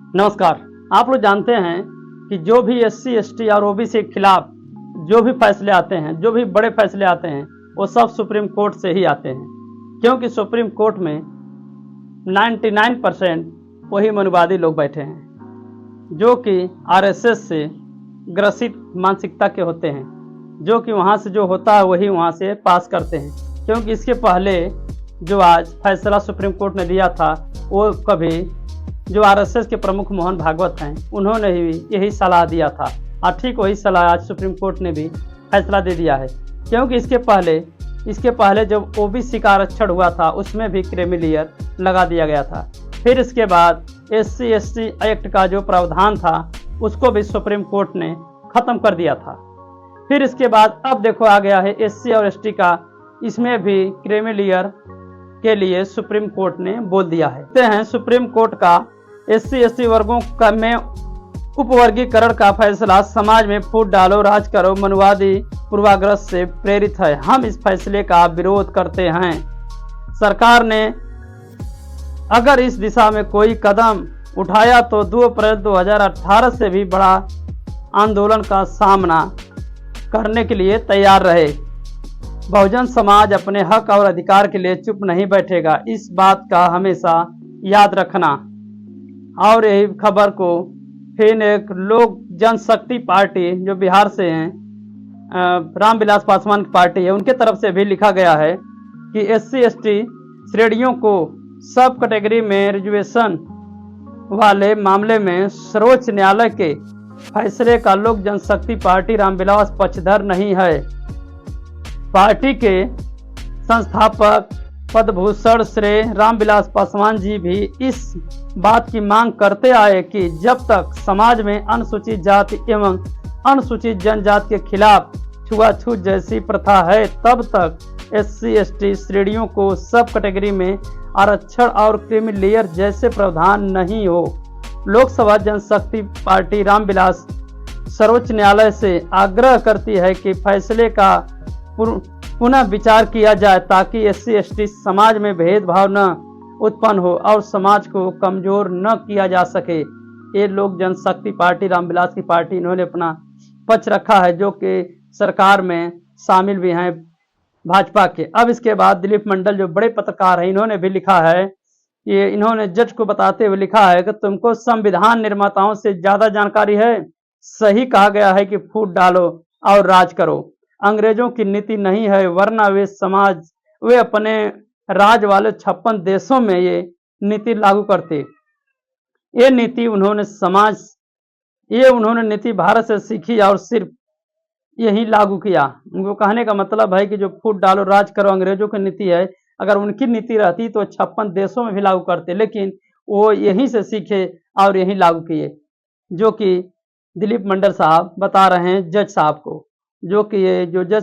नमस्कार। आप लोग जानते हैं कि जो भी एससी, एसटी और ओबीसी के खिलाफ जो भी फैसले आते हैं, जो भी बड़े फैसले आते हैं, वो सब सुप्रीम कोर्ट से ही आते हैं। क्योंकि सुप्रीम कोर्ट में 99% वही मनुवादी लोग बैठे हैं, जो कि आरएसएस से ग्रसित मानसिकता के होते हैं, जो कि वहाँ से जो होता है वही वहाँ से पास करते हैं। क्योंकि इसके पहले जो आज फैसला सुप्रीम कोर्ट ने दिया था, वो कभी जो आरएसएस के प्रमुख मोहन भागवत हैं, उन्होंने ही यही सलाह दिया था और ठीक वही सलाह आज सुप्रीम कोर्ट ने भी फैसला दे दिया है। क्योंकि इसके पहले जब ओबीसी का आरक्षण हुआ था, उसमें भी क्रीमी लेयर लगा दिया गया था। फिर इसके बाद एससी एसटी एक्ट का जो प्रावधान था, उसको भी सुप्रीम कोर्ट ने ख़त्म कर दिया था। फिर इसके बाद अब देखो आ गया है एससी और एसटी का, इसमें भी क्रीमी लेयर के लिए सुप्रीम कोर्ट ने बोल दिया है। देखते हैं सुप्रीम कोर्ट का एससी एसटी वर्गों का में उपवर्गीकरण का फैसला समाज में फूट डालो राज करो मनुवादी पूर्वाग्रह से प्रेरित है। हम इस फैसले का विरोध करते हैं। सरकार ने अगर इस दिशा में कोई कदम उठाया तो 2 अप्रैल 2018 से भी बड़ा आंदोलन का सामना करने के लिए तैयार रहे। बहुजन समाज अपने हक और अधिकार के लिए चुप नहीं बैठेगा, इस बात का हमेशा याद रखना। और यही खबर को फिर एक लोक जनशक्ति पार्टी जो बिहार से हैं, रामविलास पासवान की पार्टी है, उनके तरफ से भी लिखा गया है कि एससी एसटी श्रेणियों को सब कैटेगरी में रिजर्वेशन वाले मामले में सर्वोच्च न्यायालय के फैसले का लोक जनशक्ति पार्टी रामविलास पक्षधर नहीं है। पार्टी के संस्थापक पद्मभूषण श्री रामविलास पासवान जी भी इस बात की मांग करते आए कि जब तक समाज में अनुसूचित जाति एवं अनुसूचित जनजाति के खिलाफ छुआछूत जैसी प्रथा है, तब तक एससी एसटी श्रेणियों को सब कैटेगरी में आरक्षण और क्रीमी लेयर जैसे प्रावधान नहीं हो। लोकसभा जनशक्ति पार्टी रामविलास सर्वोच्च न्यायालय से आग्रह करती है कि फैसले का पुनः विचार किया जाए ताकि एससी एसटी समाज में भेदभाव न उत्पन्न हो और समाज को कमजोर न किया जा सके। ये लोक जनशक्ति पार्टी रामविलास की पार्टी, इन्होंने अपना पक्ष रखा है, जो कि सरकार में शामिल भी हैं भाजपा के। अब इसके बाद दिलीप मंडल जो बड़े पत्रकार हैं, इन्होंने भी लिखा है कि इन्होंने जज को बताते हुए लिखा है कि तुमको संविधान निर्माताओं से ज्यादा जानकारी है। सही कहा गया है कि फूट डालो और राज करो। अंग्रेजों की नीति नहीं है, वरना वे अपने राज वाले 56 देशों में ये नीति लागू करते। ये उन्होंने नीति भारत से सीखी और सिर्फ यही लागू किया। उनको कहने का मतलब है कि जो फूट डालो राज करो अंग्रेजों की नीति है, अगर उनकी नीति रहती तो 56 देशों में भी लागू करते, लेकिन वो यहीं से सीखे और यहीं लागू किए। जो कि दिलीप मंडल साहब बता रहे हैं जज साहब को, जो कि ये जो जज